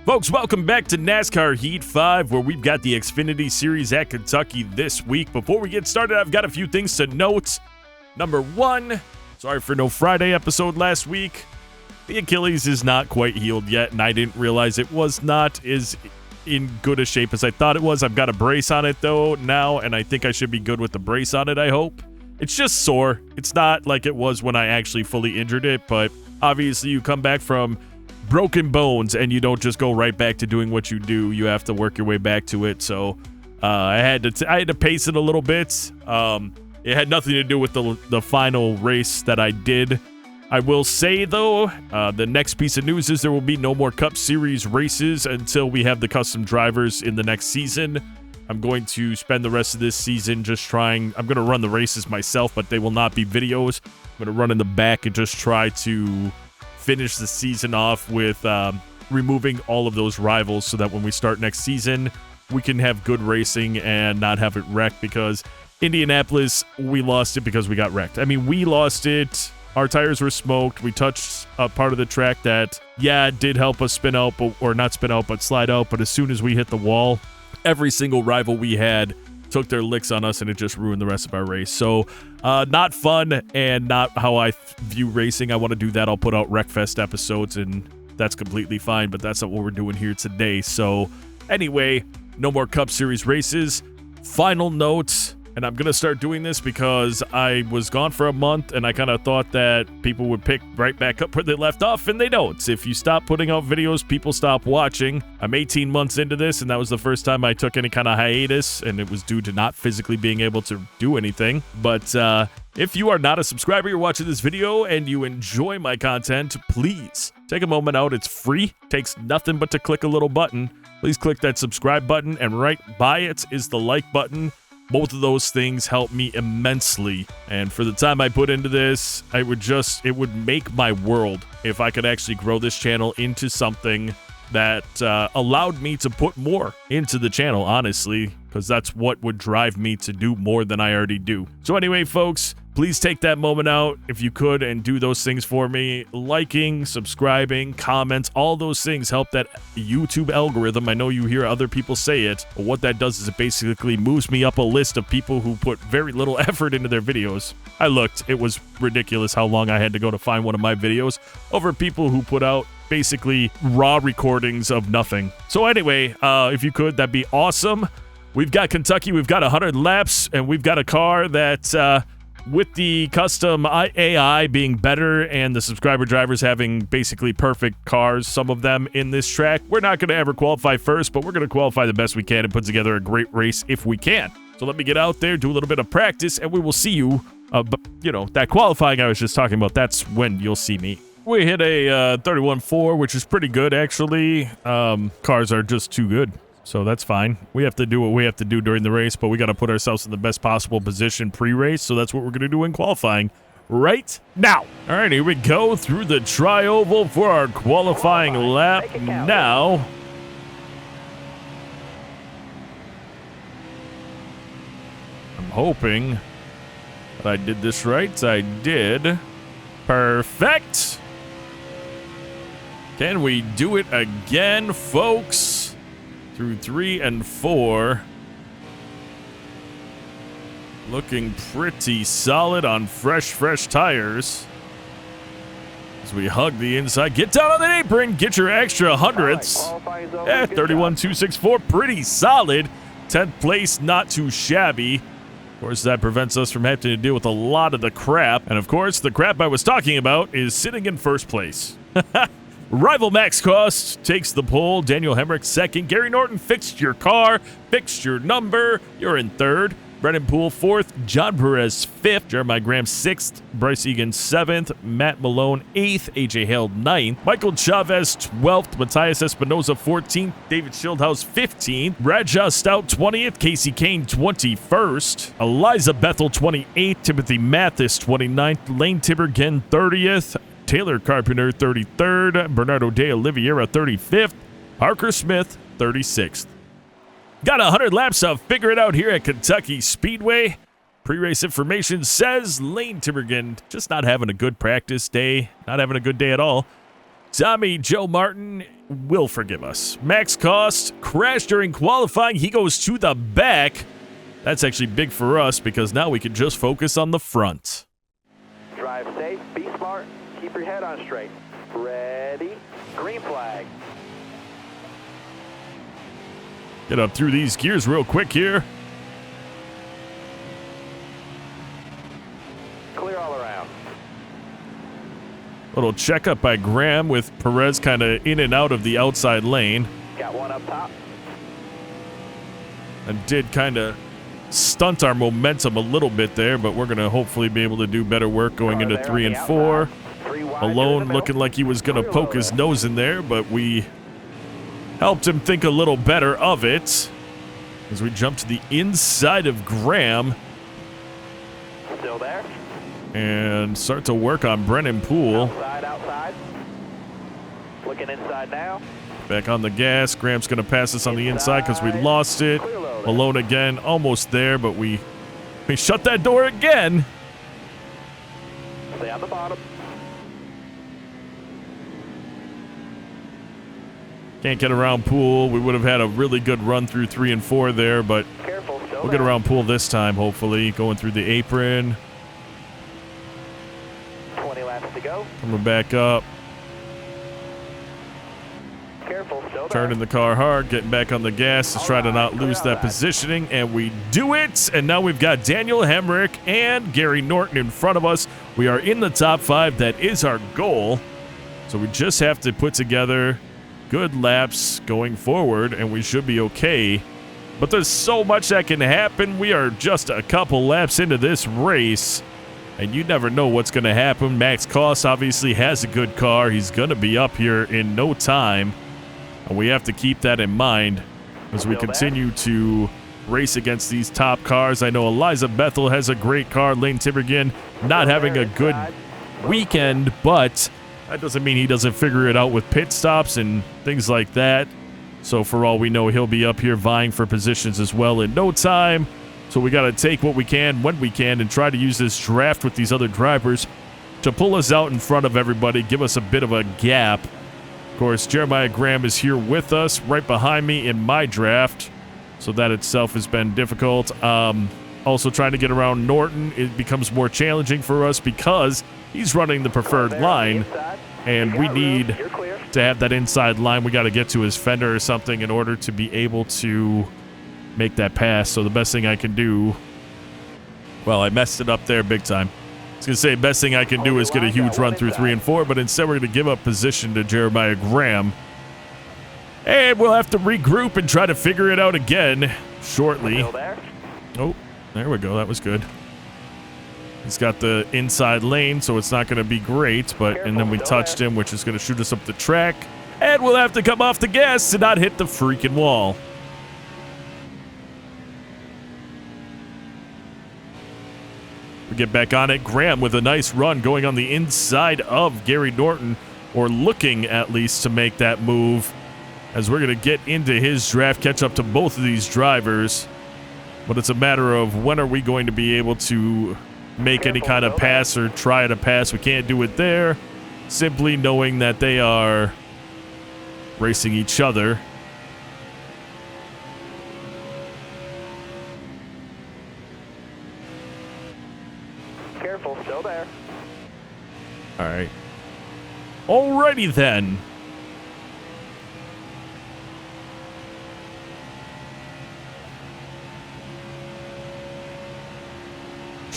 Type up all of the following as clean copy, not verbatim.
Folks, welcome back to NASCAR Heat 5, where we've got the Xfinity Series at Kentucky this week. Before we get started, I've got a few things to note. Number one, sorry for no Friday episode last week. The Achilles is not quite healed yet, and I didn't realize it was not as in good a shape as I thought it was. I've got a brace on it, though, now, and I think I should be good with the brace on it, I hope. It's just sore. It's not like it was when I actually fully injured it, but obviously you come back from broken bones and you don't just go right back to doing what you do. You have to work your way back to it. So I had to pace it a little bit. It had nothing to do with the final race that I did. I will say, though, the next piece of news is there will be no more Cup Series races until we have the custom drivers in the next season. I'm going to spend the rest of this season just trying. I'm going to run the races myself, but they will not be videos. I'm going to run in the back and just try to finish the season off with removing all of those rivals so that when we start next season, we can have good racing and not have it wrecked, because Indianapolis, we lost it because we got wrecked. I mean, we lost it. Our tires were smoked. We touched a part of the track that, it did help us spin out, or not spin out, but slide out. But as soon as we hit the wall, every single rival we had took their licks on us, and it just ruined the rest of our race. So not fun and not how I view racing. I want to do that. I'll put out Wreckfest episodes, and that's completely fine, but that's not what we're doing here today. So anyway, no more Cup Series races. Final note, and I'm going to start doing this because I was gone for a month, and I kind of thought that people would pick right back up where they left off, and they don't. If you stop putting out videos, people stop watching. I'm 18 months into this, and that was the first time I took any kind of hiatus, and it was due to not physically being able to do anything. But if you are not a subscriber, you're watching this video, and you enjoy my content, please take a moment out. It's free. Takes nothing but to click a little button. Please click that subscribe button, and right by it is the like button. Both of those things help me immensely, and for the time I put into this, it would make my world if I could actually grow this channel into something that allowed me to put more into the channel, honestly, because that's what would drive me to do more than I already do. So anyway, folks, please take that moment out if you could and do those things for me. Liking, subscribing, comments, all those things help that YouTube algorithm. I know you hear other people say it, but what that does is it basically moves me up a list of people who put very little effort into their videos. I looked. It was ridiculous how long I had to go to find one of my videos over people who put out basically raw recordings of nothing. So anyway, if you could, that'd be awesome. We've got Kentucky. We've got 100 laps, and we've got a car that with the custom AI being better and the subscriber drivers having basically perfect cars, some of them in this track, we're not going to ever qualify first, but we're going to qualify the best we can and put together a great race if we can. So let me get out there, do a little bit of practice, and we will see you. But, that qualifying I was just talking about, that's when you'll see me. We hit a 31.4, which is pretty good, actually. Cars are just too good. So that's fine. We have to do what we have to do during the race, but we got to put ourselves in the best possible position pre-race. So that's what we're going to do in qualifying right now. All right, here we go through the tri-oval for our qualifying lap now. I'm hoping that I did this right. I did. Perfect. Can we do it again, folks? Through 3 and 4. Looking pretty solid on fresh tires. As we hug the inside. Get down on the apron. Get your extra hundredths. 31.264. Pretty solid. 10th place, not too shabby. Of course, that prevents us from having to deal with a lot of the crap. And of course, the crap I was talking about is sitting in first place. Rival Max Cost takes the pole. Daniel Hemrick second. Gary Norton fixed your car, fixed your number. You're in third. Brennan Poole fourth. John Perez fifth. Jeremiah Graham sixth. Bryce Egan seventh. Matt Malone eighth. AJ Hale ninth. Michael Chavez 12th. Matthias Espinoza 14th. David Schildhaus 15th. Rajah Stout 20th. Casey Kane 21st. Eliza Bethel 28th. Timothy Mathis 29th. Lane Tibergen 30th. Taylor Carpenter 33rd, Bernardo De Oliveira 35th, Parker Smith 36th. Got 100 laps of Figure It Out here at Kentucky Speedway. Pre-race information says Lane Tibergen just not having a good practice day, not having a good day at all. Tommy Joe Martin will forgive us. Max Cost crashed during qualifying. He goes to the back. That's actually big for us because now we can just focus on the front. Drive safe, be smart, keep your head on straight. Ready, green flag. Get up through these gears real quick here. Clear all around. Little checkup by Graham with Perez kind of in and out of the outside lane. Got one up top. And did kind of stunt our momentum a little bit there, but we're going to hopefully be able to do better work going into 3 and 4. Malone looking like he was going to poke his nose in there, but we helped him think a little better of it as we jump to the inside of Graham. Still there. And start to work on Brennan Poole. Outside. Looking inside now. Back on the gas. Graham's going to pass us on the inside because we lost it. Malone again, almost there, but we shut that door again. Stay on the bottom. Can't get around Poole. We would have had a really good run through 3 and 4 there, but we'll get around Poole this time, hopefully. Going through the apron. 20 laps to go. Coming back up. Careful, still there. Turning the car hard, getting back on the gas to try to not lose that positioning, and we do it. And now we've got Daniel Hemrick and Gary Norton in front of us. We are in the top 5. That is our goal. So we just have to put together good laps going forward, and we should be okay. But there's so much that can happen. We are just a couple laps into this race, and you never know what's going to happen. Max Cost obviously has a good car. He's going to be up here in no time, and we have to keep that in mind as we continue to race against these top cars. I know Eliza Bethel has a great car. Lane Tibergen not having a good weekend, but that doesn't mean he doesn't figure it out with pit stops and things like that. So for all we know, he'll be up here vying for positions as well in no time. So we got to take what we can when we can and try to use this draft with these other drivers to pull us out in front of everybody, give us a bit of a gap. Of course, Jeremiah Graham is here with us right behind me in my draft. So that itself has been difficult. Also trying to get around Norton, it becomes more challenging for us because he's running the preferred line, and we need to have that inside line. We got to get to his fender or something in order to be able to make that pass. So the best thing I can do, well, I messed it up there big time. I was going to say best thing I can do is get a huge run through 3 and 4, but instead we're going to give up position to Jeremiah Graham. And we'll have to regroup and try to figure it out again shortly. Oh, there we go. That was good. He's got the inside lane, so it's not going to be great, but and then we touched him, which is going to shoot us up the track, and we'll have to come off the gas to not hit the freaking wall. We get back on it. Graham with a nice run going on the inside of Gary Norton, or looking at least to make that move, as we're going to get into his draft, catch up to both of these drivers. But it's a matter of when are we going to be able to make any kind of pass or try to pass. We can't do it there, simply knowing that they are racing each other. Careful, still there. All right. Alrighty then.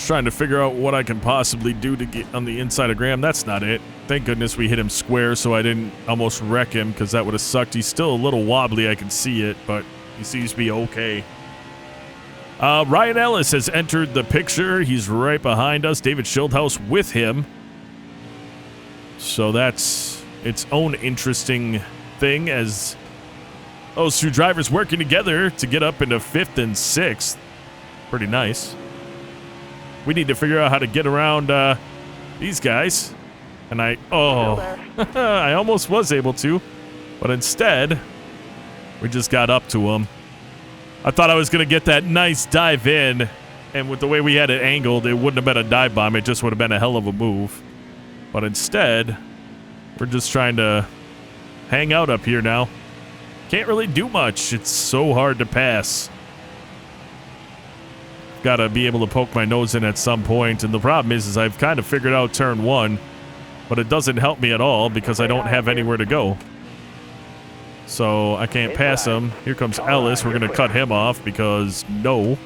Trying to figure out what I can possibly do to get on the inside of Graham. That's not it. Thank goodness we hit him square so I didn't almost wreck him, because that would have sucked. He's still a little wobbly, I can see it, but he seems to be okay. Ryan Ellis has entered the picture. He's right behind us. David Schildhaus with him. So that's its own interesting thing, as those two drivers working together to get up into 5th and 6th. Pretty nice. We need to figure out how to get around these guys. And I almost was able to, but instead, we just got up to them. I thought I was going to get that nice dive in, and with the way we had it angled, it wouldn't have been a dive bomb. It just would have been a hell of a move. But instead, We're just trying to hang out up here now. Can't really do much. It's so hard to pass. Gotta be able to poke my nose in at some point. And the problem is I've kind of figured out turn 1. But it doesn't help me at all because I don't have anywhere to go. So I can't pass him. Here comes Ellis. We're going to cut him off because no.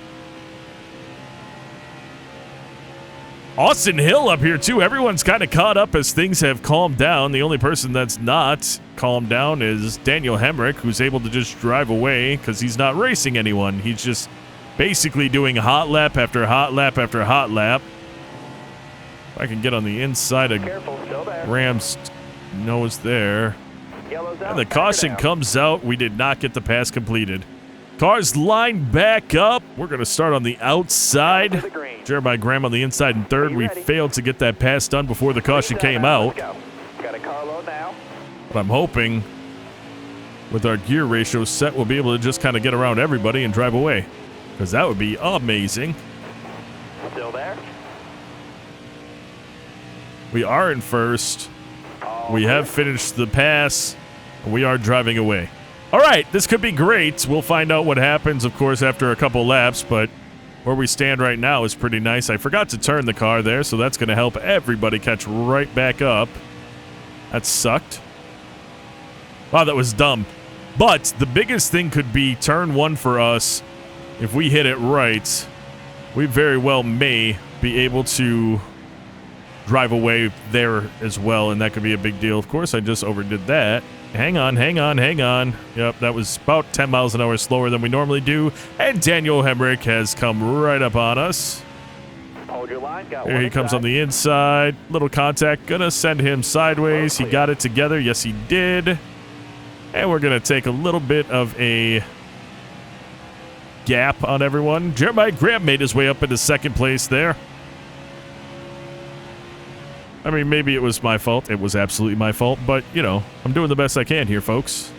Austin Hill up here too. Everyone's kind of caught up as things have calmed down. The only person that's not calmed down is Daniel Hemrick, who's able to just drive away because he's not racing anyone. He's just basically doing hot lap after hot lap after hot lap. If I can get on the inside of Graham's nose there. And the caution comes out. We did not get the pass completed. Cars lined back up. We're going to start on the outside. Jeremiah Graham on the inside in third. We failed to get that pass done before the caution came out. But I'm hoping with our gear ratio set, we'll be able to just kind of get around everybody and drive away. Because that would be amazing. Still there? We are in first. We have finished the pass. We are driving away. All right, this could be great. We'll find out what happens, of course, after a couple laps, but where we stand right now is pretty nice. I forgot to turn the car there, so that's going to help everybody catch right back up. That sucked. Wow, that was dumb. But the biggest thing could be turn 1 for us. If we hit it right, we very well may be able to drive away there as well, and that could be a big deal. Of course, I just overdid that. Hang on. Yep, that was about 10 miles an hour slower than we normally do, and Daniel Hemrick has come right up on us. Hold your line. Here he comes on the inside. Little contact. Gonna send him sideways. He got it together. Yes, he did. And we're gonna take a little bit of a gap on everyone. Jeremiah Graham made his way up into second place there. I mean, maybe it was my fault. It was absolutely my fault, but, you know, I'm doing the best I can here, folks.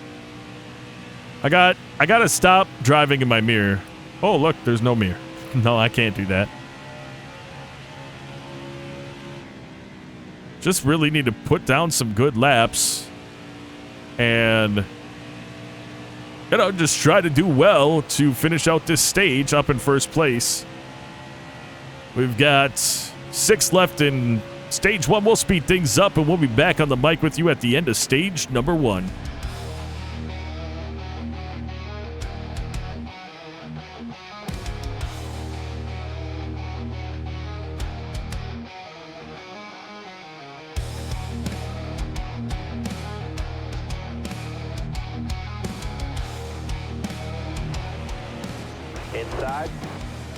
I gotta stop driving in my mirror. Oh, look, there's no mirror. No, I can't do that. Just really need to put down some good laps and, you know, just try to do well to finish out this stage up in first place. We've got 6 left in Stage 1. We'll speed things up, and we'll be back on the mic with you at the end of stage number 1. Inside.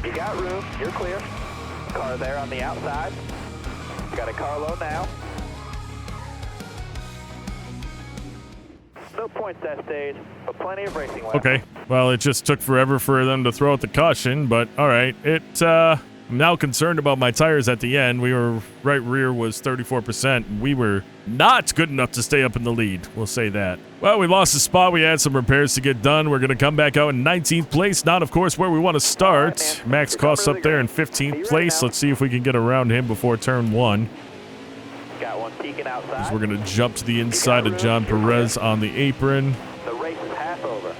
You got room. You're clear. Car there on the outside. Got a carload now. No points that stage, but plenty of racing left. Okay, well, it just took forever for them to throw out the caution, but all right. I'm now concerned about my tires at the end. We were right rear was 34%. We were not good enough to stay up in the lead. We'll say that. Well, we lost a spot. We had some repairs to get done. We're going to come back out in 19th place. Not, of course, where we want to start. Right, Max Costs up there in 15th place. Let's see if we can get around him before turn 1. Got one peeking outside. We're going to jump to the inside of John Perez on the apron. The race is half over.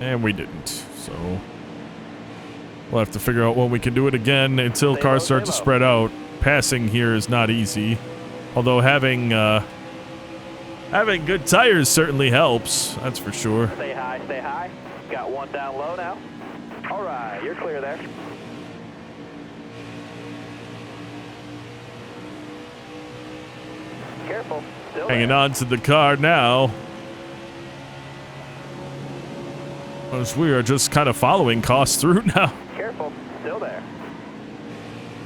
And we didn't. So we'll have to figure out when we can do it again until cars start to spread out. Passing here is not easy. Although having good tires certainly helps. That's for sure. Stay high, stay high. Got one down low now. All right, you're clear there. Careful. Still Hanging there. on to the car now. As we are just kind of following Cost through now. Careful. Still there.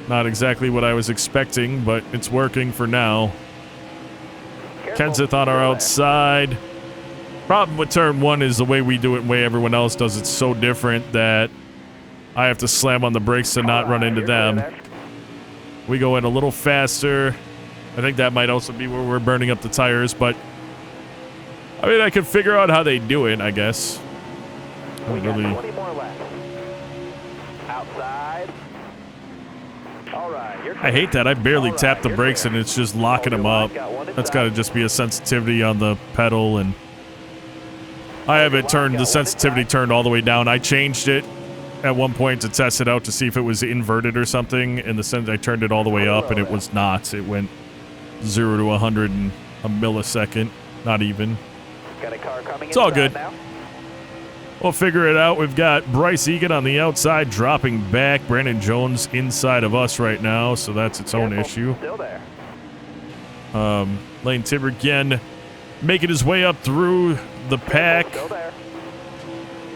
Not exactly what I was expecting, but it's working for now. Careful. Kenseth on our Still outside. Problem with turn 1 is the way we do it and the way everyone else does it's so different that I have to slam on the brakes to not run into You're clear them. there. We go in a little faster. I think that might also be where we're burning up the tires, but I mean, I could figure out how they do it, I guess. We got Really. 20 more laps. Outside. All right, you're I hate that. I barely tap the brakes and it's just locking him up. That's got to just be a sensitivity on the pedal, and I have it turned, the sensitivity turned all the way down. I changed it at one point to test it out to see if it was inverted or something. In the sense, I turned it all the way up and it was not. It went 0 to 100 in a millisecond. Not even. Got a car coming. It's all good. Now. We'll figure it out. We've got Bryce Egan on the outside dropping back. Brandon Jones inside of us right now, so that's its own issue. Still there. Lane Tibber again making his way up through the pack. Still there.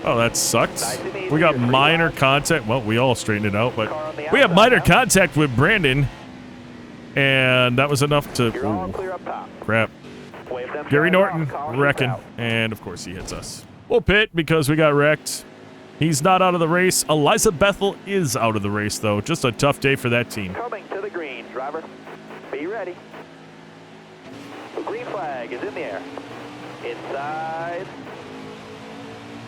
Oh, that sucks. Nice and easy. We got You're free minor line. contact. Well, we all straightened it out, but Car on the we have outside minor now. contact with Brandon, and that was enough to... You're all Ooh, clear up top. crap. Wave them Gary guys Norton off, car wrecking, out. and of course he hits us. We'll pit because we got wrecked. He's not out of the race. Eliza Bethel is out of the race, though. Just a tough day for that team. Coming to the green, driver. Be ready. The green flag is in the air. Inside.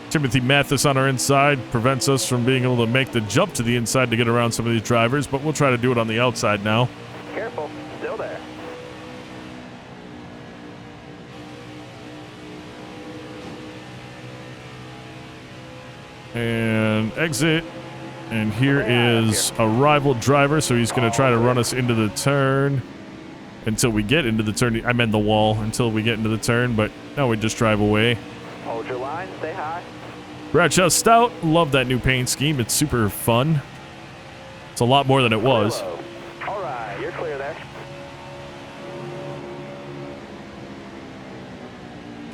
Timothy Mathis on our inside prevents us from being able to make the jump to the inside to get around some of these drivers, but we'll try to do it on the outside now. Careful. Still there. And exit. And here is a rival driver, so he's going to try to run us into the turn until we get into the turn. I meant the wall until we get into the turn, but now we just drive away. Hold your line. Stay high. Bradshaw Stout, love that new paint scheme. It's super fun. It's a lot more than it was. Hello. All right, you're clear there.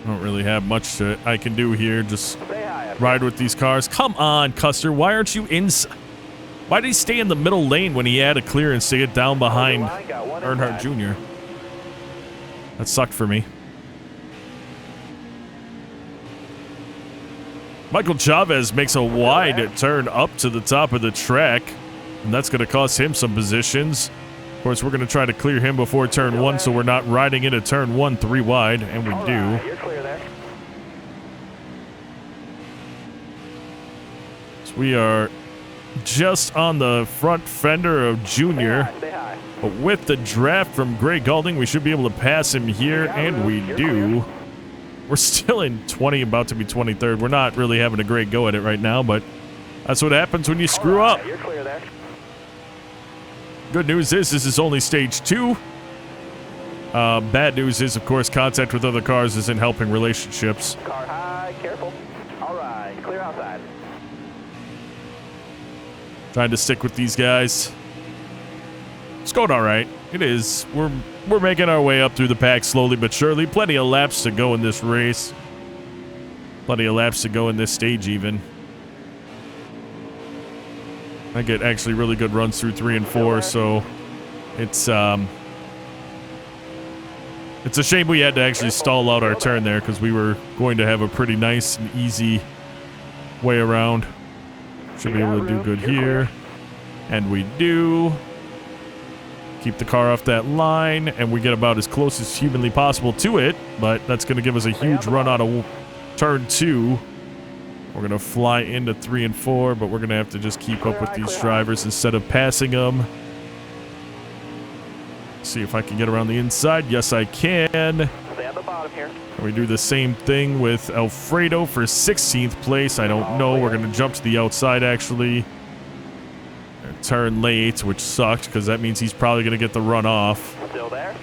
I don't really have much I can do here. Just Stay high up. ride with these cars. Come on, Custer. Why aren't you inside? Why did he stay in the middle lane when he had a clearance to get down behind Line got one Earnhardt inside. Jr.? That sucked for me. Michael Chavez makes a wide turn up to the top of the track, and that's going to cost him some positions. Of course, we're going to try to clear him before turn one, so we're not riding into turn one 3 wide, and we All do. right, you're clear there. So we are just on the front fender of Junior, Stay high. but with the draft from Gray Galding, we should be able to pass him here, and we do. We're still in 20, about to be 23rd. We're not really having a great go at it right now, but that's what happens when you screw All up. right, you're clear there. Good news is this is only stage 2. Bad news is, of course, contact with other cars isn't helping relationships. Car high. Careful. All right, clear outside. Trying to stick with these guys. It's going all right. It is. We're making our way up through the pack slowly but surely. Plenty of laps to go in this race. Plenty of laps to go in this stage even. I get actually really good runs through 3 and 4, so it's a shame we had to actually stall out our turn there because we were going to have a pretty nice and easy way around. Should be able to do good here. And we do. Keep the car off that line, and we get about as close as humanly possible to it, but that's going to give us a huge run out of turn 2. We're going to fly into 3 and 4, but we're going to have to just keep up with these drivers instead of passing them. See if I can get around the inside. Yes, I can. Stay on the bottom here. And we do the same thing with Alfredo for 16th place. I don't know. We're going to jump to the outside, actually. Turn late, which sucked because that means he's probably going to get the run off. Still there.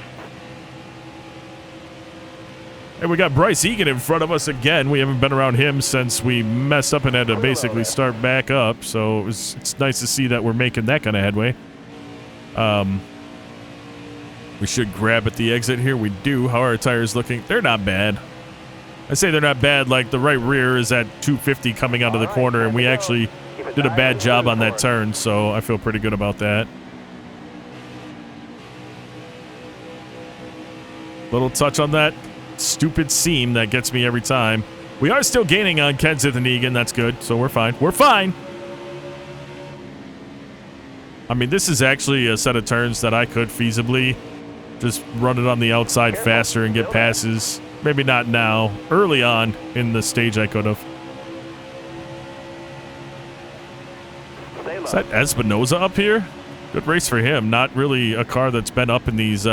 And we got Bryce Egan in front of us again. We haven't been around him since we messed up and had to basically start back up. So it's nice to see that we're making that kind of headway. We should grab at the exit here. We do. How are our tires looking? They're not bad. I say they're not bad. Like the right rear is at 250 coming out of the corner, and we actually did a bad job on that turn, so I feel pretty good about that. Little touch on that stupid seam that gets me every time. We are still gaining on Kenseth and Egan. That's good, so we're fine. We're fine. I mean, this is actually a set of turns that I could feasibly just run it on the outside faster and get passes. Maybe not now. Early on in the stage, I could have. Is that Espinoza up here? Good race for him. Not really a car that's been up in these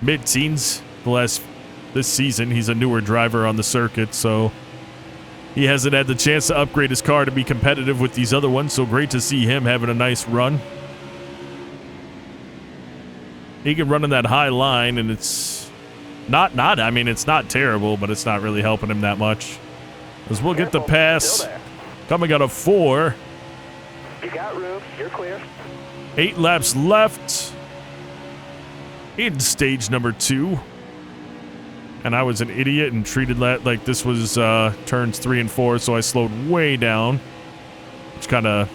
mid-teens this season. He's a newer driver on the circuit, so he hasn't had the chance to upgrade his car to be competitive with these other ones, so great to see him having a nice run. He can run in that high line, and it's it's not terrible, but it's not really helping him that much. As we'll get the pass coming out of 4. You got room. You're clear. 8 laps left in stage number 2. And I was an idiot and treated that like this was turns 3 and 4, so I slowed way down, which kind of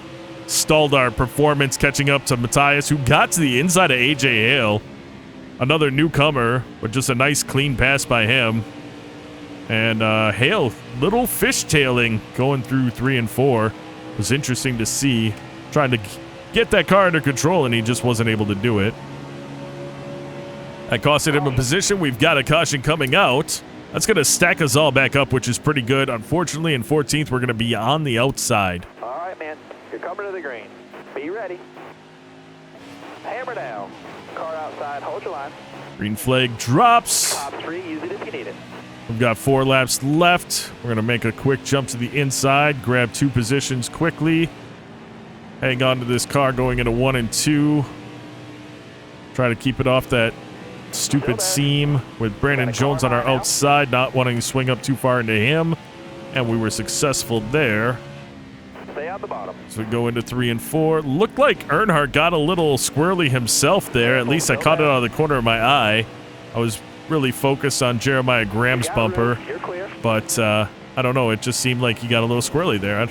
stalled our performance catching up to Matthias, who got to the inside of AJ Hale. Another newcomer, but just a nice clean pass by him. And Hale, little fishtailing going through 3 and 4. It was interesting to see, trying to get that car under control, and he just wasn't able to do it. That costed him a position. We've got a caution coming out. That's going to stack us all back up, which is pretty good. Unfortunately, in 14th, we're going to be on the outside. All right, man. You're coming to the green. Be ready. Hammer down. Car outside. Hold your line. Green flag drops. Top 3. Use it if you need it. We've got 4 laps left. We're going to make a quick jump to the inside, grab 2 positions quickly. Hang on to this car going into 1 and 2. Try to keep it off that stupid seam with Brandon Jones on our outside, not wanting to swing up too far into him. And we were successful there. Stay on the bottom. So we go into 3 and 4. Looked like Earnhardt got a little squirrely himself there. At least I caught it out of the corner of my eye. I was really focused on Jeremiah Graham's bumper. But I don't know. It just seemed like he got a little squirrely there.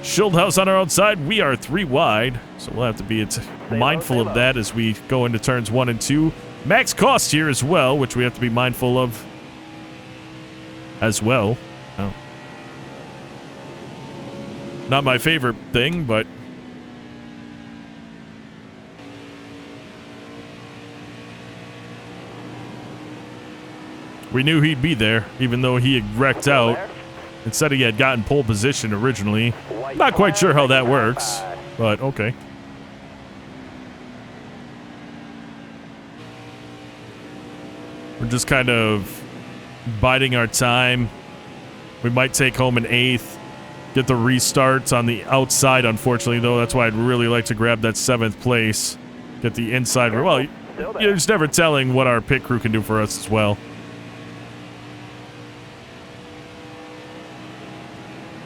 Schildhaus on our outside. We are 3 wide. So we'll have to be mindful of that as we go into turns 1 and 2. Max Cost here as well, which we have to be mindful of as well. Oh. Not my favorite thing, but we knew he'd be there, even though he had wrecked out. It said he had gotten pole position originally. Not quite sure how that works, but okay. We're just kind of biding our time. We might take home an 8th. Get the restarts on the outside, unfortunately, though. That's why I'd really like to grab that 7th place. Get the inside. Well, you're just never telling what our pit crew can do for us as well.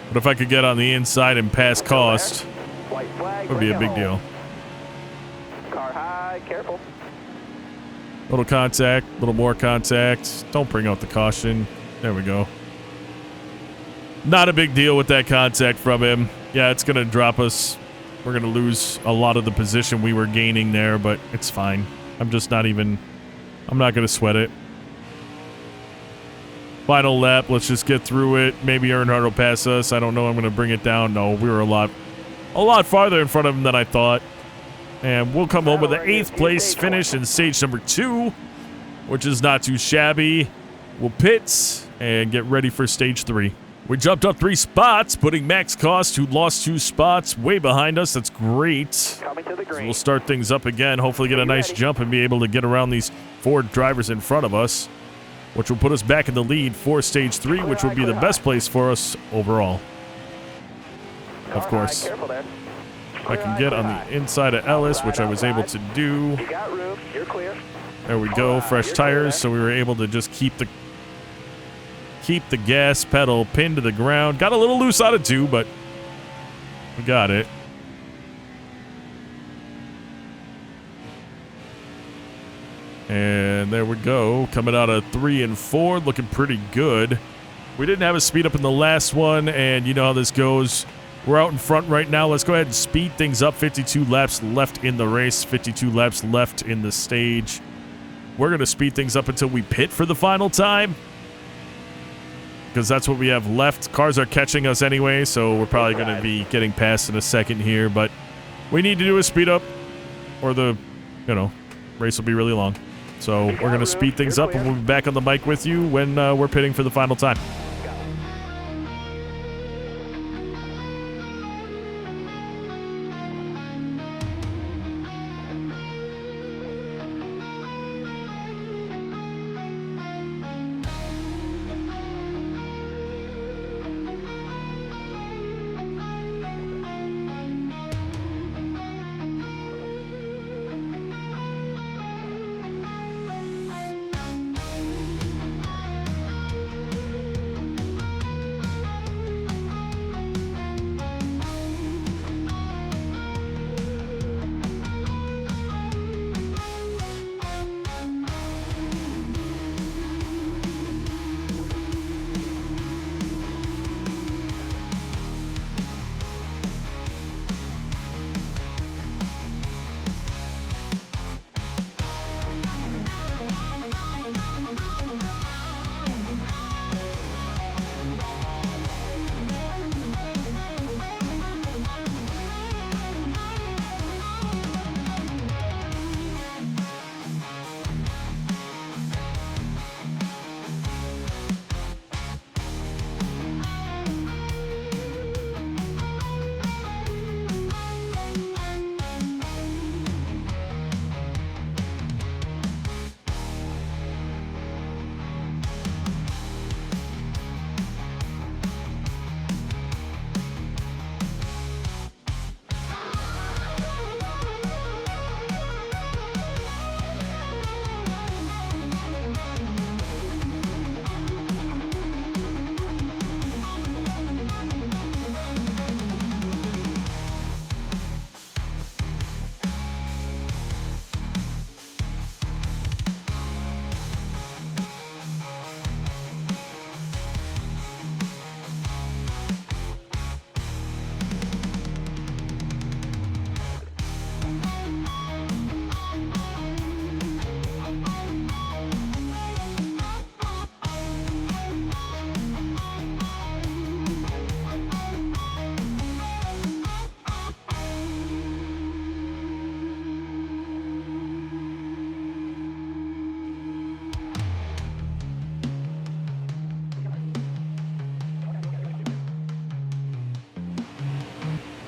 But if I could get on the inside and pass Cost, it would be a big deal. Car high, careful. Little contact, little more contact. Don't bring out the caution. There we go. Not a big deal with that contact from him. Yeah, it's going to drop us. We're going to lose a lot of the position we were gaining there, but it's fine. I'm not going to sweat it. Final lap. Let's just get through it. Maybe Earnhardt will pass us. I don't know. I'm going to bring it down. No, we were a lot farther in front of him than I thought. And we'll come home with an 8th place finish in stage number 2, which is not too shabby. We'll pit and get ready for stage 3. We jumped up 3 spots, putting Max Cost, who lost 2 spots, way behind us. That's great. So we'll start things up again, hopefully get a nice jump and be able to get around these 4 drivers in front of us, which will put us back in the lead for stage 3, which will be the best place for us overall. Of course. I can get on the inside of Ellis, which I was able to do. There we go, fresh tires, so we were able to just keep the gas pedal pinned to the ground. Got a little loose out of 2, but we got it. And there we go, coming out of 3 and 4, looking pretty good. We didn't have a speed up in the last one, and you know how this goes. We're out in front right now. Let's go ahead and speed things up. 52 laps left in the race, 52 laps left in the stage. We're going to speed things up until we pit for the final time, because that's what we have left. Cars are catching us anyway, so we're probably going to be getting past in a second here, but we need to do a speed up or the, race will be really long. So we're going to speed things up, and we'll be back on the mic with you when we're pitting for the final time.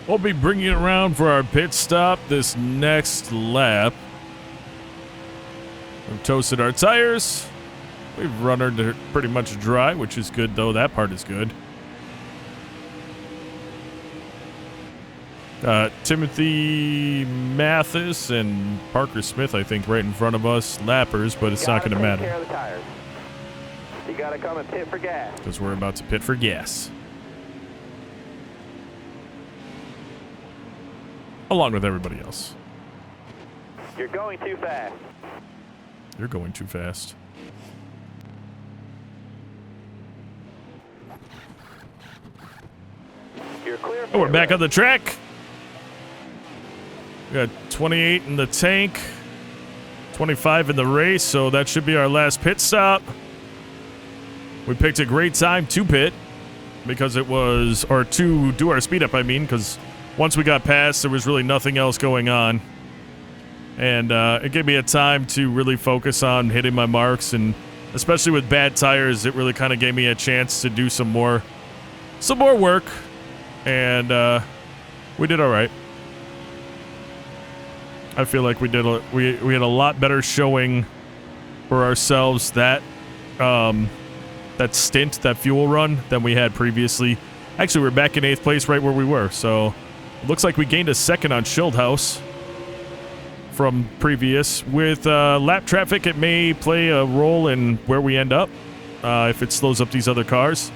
We'll be bringing it around for our pit stop this next lap. We've toasted our tires. We've run her pretty much dry, which is good, though. That part is good. Timothy Mathis and Parker Smith, I think, right in front of us. Lappers, but it's not going to matter. Care of the tires. You got to come and pit for gas. Because we're about to pit for gas. Along with everybody else. You're going too fast. You're going too fast. You're clear. Oh, we're back on the track. We got 28 in the tank, 25 in the race, so that should be our last pit stop. We picked a great time to pit because it was, or to do our speed up, I mean, because once we got past, there was really nothing else going on. And it gave me a time to really focus on hitting my marks, and especially with bad tires, it really kind of gave me a chance to do some more work, and we did all right. I feel like we did we had a lot better showing for ourselves that stint, that fuel run, than we had previously. Actually, we're back in 8th place, right where we were. So it looks like we gained a second on Schildhouse from previous. With lap traffic, it may play a role in where we end up if it slows up these other cars.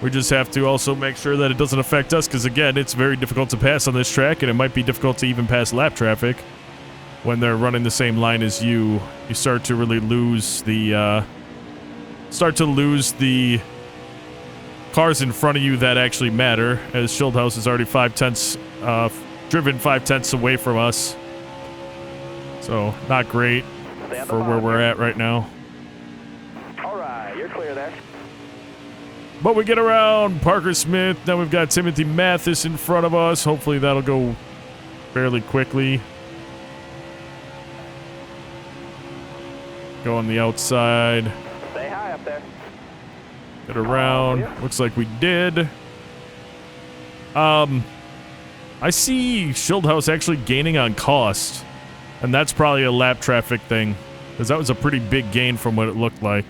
We just have to also make sure that it doesn't affect us, because again, it's very difficult to pass on this track, and it might be difficult to even pass lap traffic. When they're running the same line as you, you start to really lose the cars in front of you that actually matter, as Schildhouse is already 5/10 driven 5/10 away from us. So not great for where we're at right now. All right, you're clear there. But we get around Parker Smith. Now we've got Timothy Mathis in front of us. Hopefully that'll go fairly quickly. Go on the outside. Stay high up there. Get around. Looks like we did. I see Schildhouse actually gaining on cost. And that's probably a lap traffic thing, because that was a pretty big gain from what it looked like.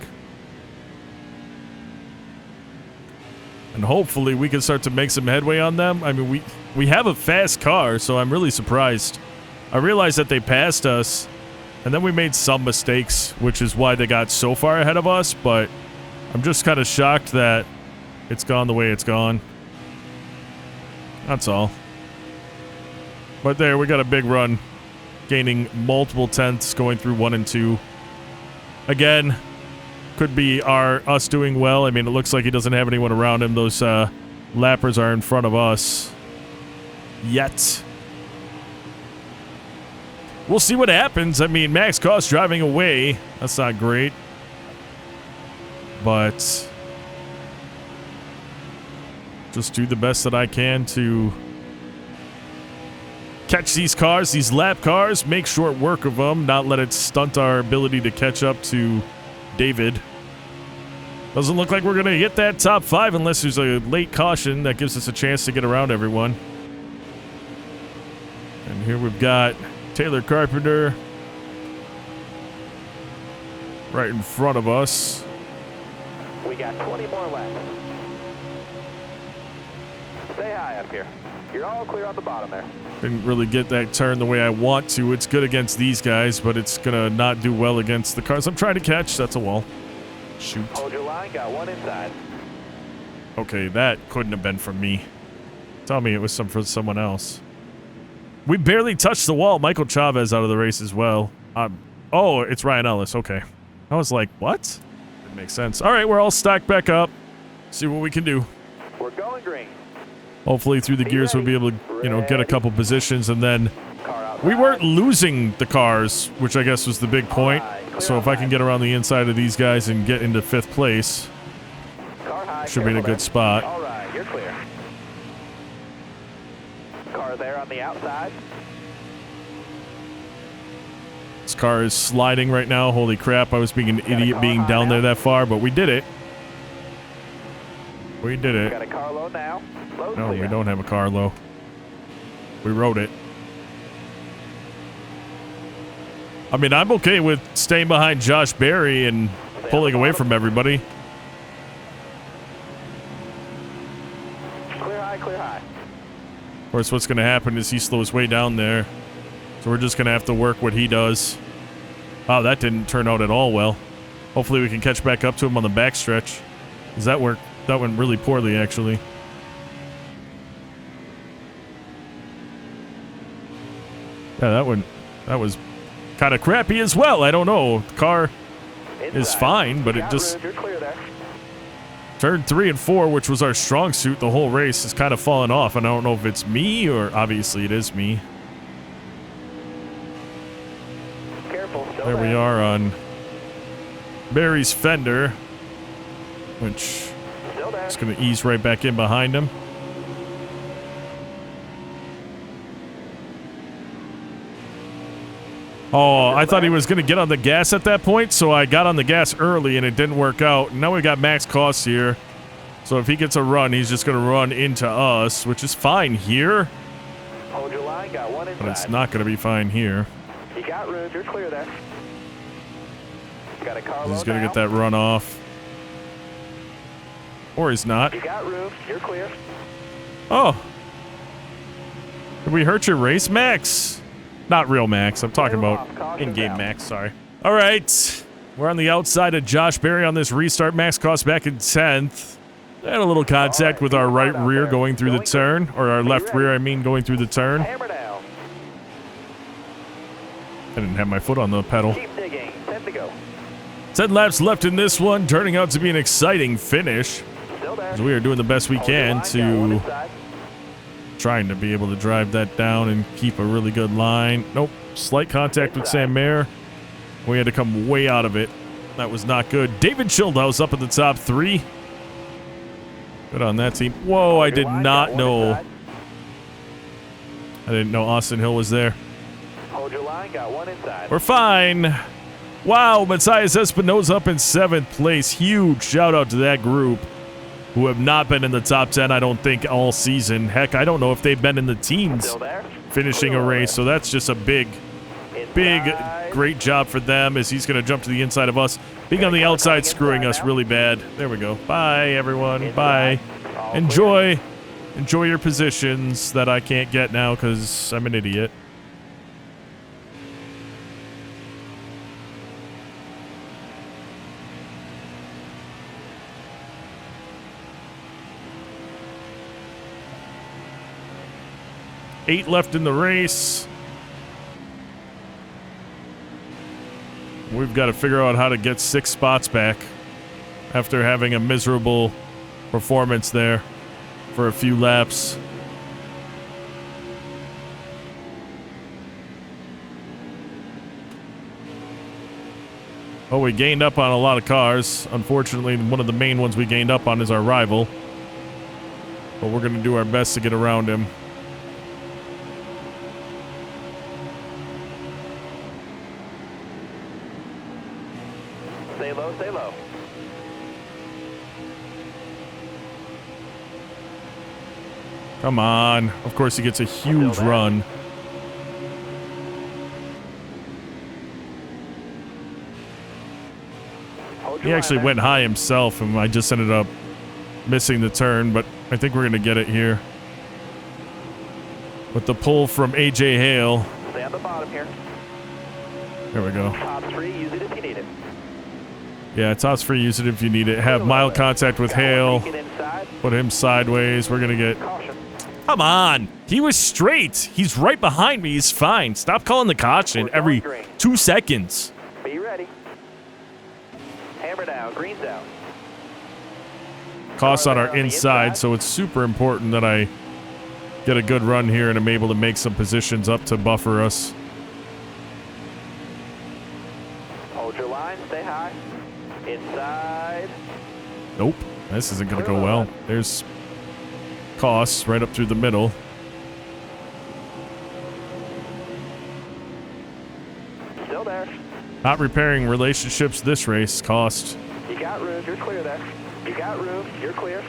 And hopefully we can start to make some headway on them. I mean, we have a fast car, so I'm really surprised. I realized that they passed us, and then we made some mistakes, which is why they got so far ahead of us, but I'm just kind of shocked that it's gone the way it's gone. That's all. But there, we got a big run, gaining multiple tenths going through 1 and 2. Again, could be us doing well. I mean, it looks like he doesn't have anyone around him. Those lappers are in front of us yet. We'll see what happens. I mean, Max Cost driving away. That's not great. But just do the best that I can to catch these cars, these lap cars, make short work of them, not let it stunt our ability to catch up to David. Doesn't look like we're going to hit that top 5 unless there's a late caution that gives us a chance to get around everyone. And here we've got Taylor Carpenter right in front of us. We got 20 more laps. Stay high up here. You're all clear on the bottom there. Didn't really get that turn the way I want to. It's good against these guys, but it's going to not do well against the cars I'm trying to catch. That's a wall. Shoot. Hold your line. Got one inside. Okay, that couldn't have been from me. Tell me it was for someone else. We barely touched the wall. Michael Chavez out of the race as well. Oh, it's Ryan Ellis. Okay. I was like, what? Didn't make sense. All right, we're all stacked back up. See what we can do. We're going green. Hopefully through the gears we'll be able to, get a couple positions, and then we weren't losing the cars, which I guess was the big point. So if I can get around the inside of these guys and get into 5th place, should be in a good spot. All right, you're clear. Car there on the outside. This car is sliding right now. Holy crap, I was being an idiot being down there that far, but we did it. We did it. Got a car low now. No, we don't have a car low. We rode it. I mean, I'm okay with staying behind Josh Berry and pulling away from everybody. Clear high, clear high. Of course, what's going to happen is he slows way down there. So we're just going to have to work what he does. Wow, that didn't turn out at all well. Hopefully we can catch back up to him on the backstretch. Because that went really poorly, actually. Yeah, that was kind of crappy as well. I don't know. The car is fine, but it just... Turn 3 and 4, which was our strong suit the whole race, has kind of fallen off. And I don't know if it's me or obviously it is me. Careful, there we are on Barry's fender, which is going to ease right back in behind him. Oh, I thought he was going to get on the gas at that point, so I got on the gas early and it didn't work out. Now we got Max Cost here. So if he gets a run, he's just going to run into us, which is fine here. Hold your line, got one inside. But it's not going to be fine here. You got room, you're clear there. Got a car He's going to get that run off. Or he's not. You got room, you're clear. Oh. Did we hurt your race, Max? Not real Max. I'm talking about in-game Max. Sorry. All right. We're on the outside of Josh Berry on this restart. Max Cost back in 10th. Had a little contact with our right rear going through the turn. Or our left rear, I mean, going through the turn. I didn't have my foot on the pedal. Keep digging. 10 to go. 10 laps left in this one. Turning out to be an exciting finish. As we are doing the best we can to... Trying to be able to drive that down and keep a really good line. Nope. Slight contact with Sam Mayer. We had to come way out of it. That was not good. David Schildhouse up at the top 3. Good on that team. Whoa, I did not know. I didn't know Austin Hill was there. Hold your line, got one inside. We're fine. Wow, Matthias Espinosa up in 7th place. Huge shout out to that group, who have not been in the top 10, I don't think, all season. Heck, I don't know if they've been in the teams finishing a race, so that's just a big, great job for them as he's going to jump to the inside of us. Being on the outside, screwing us really bad. There we go. Bye, everyone. Bye. Enjoy your positions that I can't get now because I'm an idiot. Eight left in the race. We've got to figure out how to get 6 spots back after having a miserable performance there for a few laps. Oh, we gained up on a lot of cars. Unfortunately, one of the main ones we gained up on is our rival. But we're going to do our best to get around him. Stay low, stay low. Come on. Of course, he gets a huge run. He actually went high himself, and I just ended up missing the turn, but I think we're going to get it here. With the pull from A.J. Hale. Stay on the bottom here. There we go. Top 3, use it if you need it. Yeah, toss free, use it if you need it. Have mild contact with Hale. Put him sideways. We're going to get... Come on. He was straight. He's right behind me. He's fine. Stop calling the caution every 2 seconds. Be ready. Hammer down. Green's out. Costs on our inside, so it's super important that I get a good run here and I'm able to make some positions up to buffer us. Hold your line. Stay high. Inside. Nope. This isn't going to go well. There's Costs right up through the middle. Still there. Not repairing relationships this race. Cost. You got room. You're clear there. You got room. You're clear.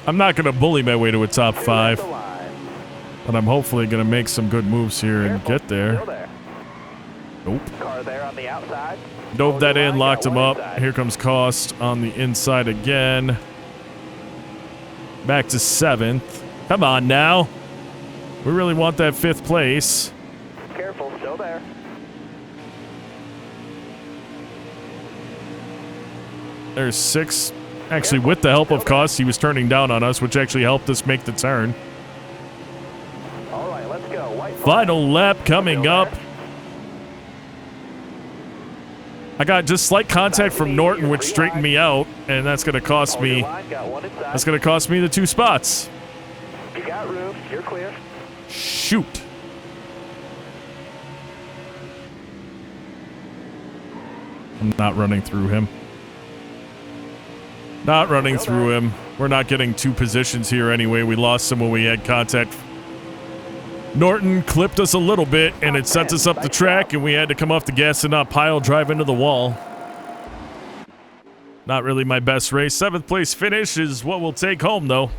I'm not going to bully my way to a top 5. The line. But I'm hopefully going to make some good moves here and Careful, get there. still there. Nope. Car there on the outside. Dove that in, Line, locked got him one up. inside. Here comes Cost on the inside again. Back to 7th. Come on now. We really want that 5th place. Careful, still there. There's 6. Actually, with the help of Cost, he was turning down on us, which actually helped us make the turn. All right, let's go. White flag. Final lap coming Still up. there. I got just slight contact from Norton, which straightened me out, and that's going to cost Hold your me. line, got one inside. That's going to cost me the 2 spots. You got room. You're clear. Shoot. I'm not running through him. Not running through him. We're not getting 2 positions here anyway. We lost some when we had contact. Norton clipped us a little bit, and it sent us up the track, and we had to come off the gas and not pile drive into the wall. Not really my best race. 7th place finish is what we'll take home, though.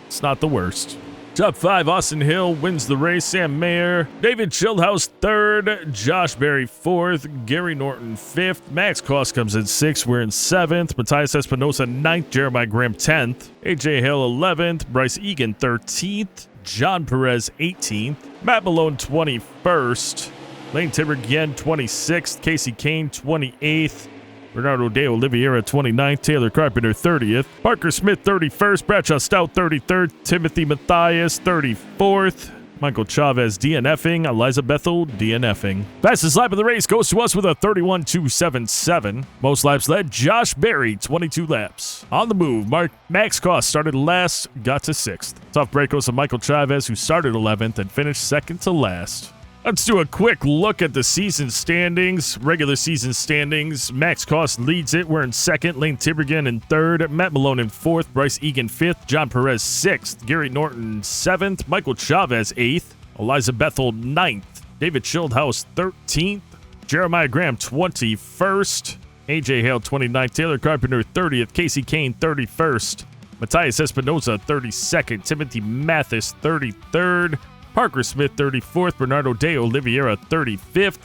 It's not the worst. Top 5, Austin Hill wins the race. Sam Mayer, David Childhouse 3rd, Josh Berry 4th, Gary Norton 5th, Max Cost comes in 6th. We're in 7th. Matthias Espinosa 9th, Jeremiah Graham 10th, AJ Hill 11th, Bryce Egan 13th, John Perez 18th, Matt Malone 21st, Lane Tiberghien 26th, Casey Kane 28th, Bernardo De Oliveira 29th, Taylor Carpenter 30th, Parker Smith 31st, Bradshaw Stout 33rd, Timothy Mathias 34th, Michael Chavez DNFing, Eliza Bethel DNFing. Fastest lap of the race goes to us with a 31.277. Most laps led, Josh Berry 22 laps. On the move, Max Cost started last, got to 6th. Tough break goes to Michael Chavez, who started 11th and finished 2nd to last. Let's do a quick look at the season standings. Regular season standings. Max Cost leads it. We're in 2nd. Lane Tiberghien in 3rd. Matt Malone in 4th. Bryce Egan 5th. John Perez 6th. Gary Norton 7th. Michael Chavez 8th. Eliza Bethel 9th. David Childhouse 13th. Jeremiah Graham 21st. AJ Hale 29th. Taylor Carpenter 30th. Casey Kane 31st. Matthias Espinosa 32nd. Timothy Mathis 33rd. Parker Smith 34th, Bernardo De Oliveira 35th,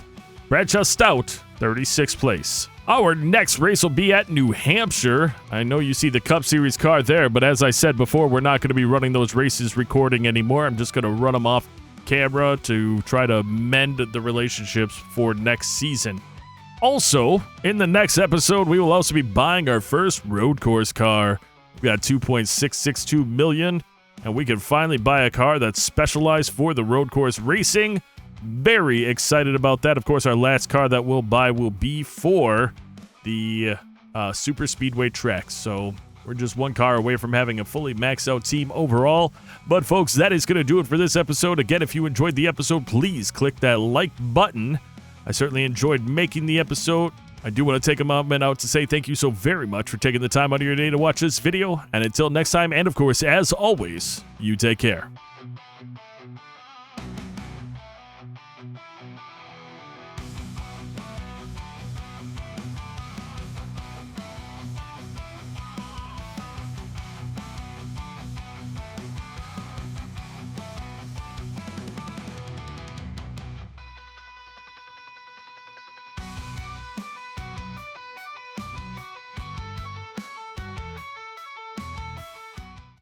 Bradshaw Stout 36th place. Our next race will be at New Hampshire. I know you see the Cup Series car there, but as I said before, we're not going to be running those races recording anymore. I'm just going to run them off camera to try to mend the relationships for next season. Also, in the next episode, we will also be buying our first road course car. We got $2.662 million. And we can finally buy a car that's specialized for the road course racing. Very excited about that. Of course, our last car that we'll buy will be for the super speedway tracks. So we're just one car away from having a fully maxed out team overall. But folks, that is going to do it for this episode. Again, if you enjoyed the episode, please click that like button. I certainly enjoyed making the episode. I do want to take a moment out to say thank you so very much for taking the time out of your day to watch this video. And until next time, and of course, as always, you take care.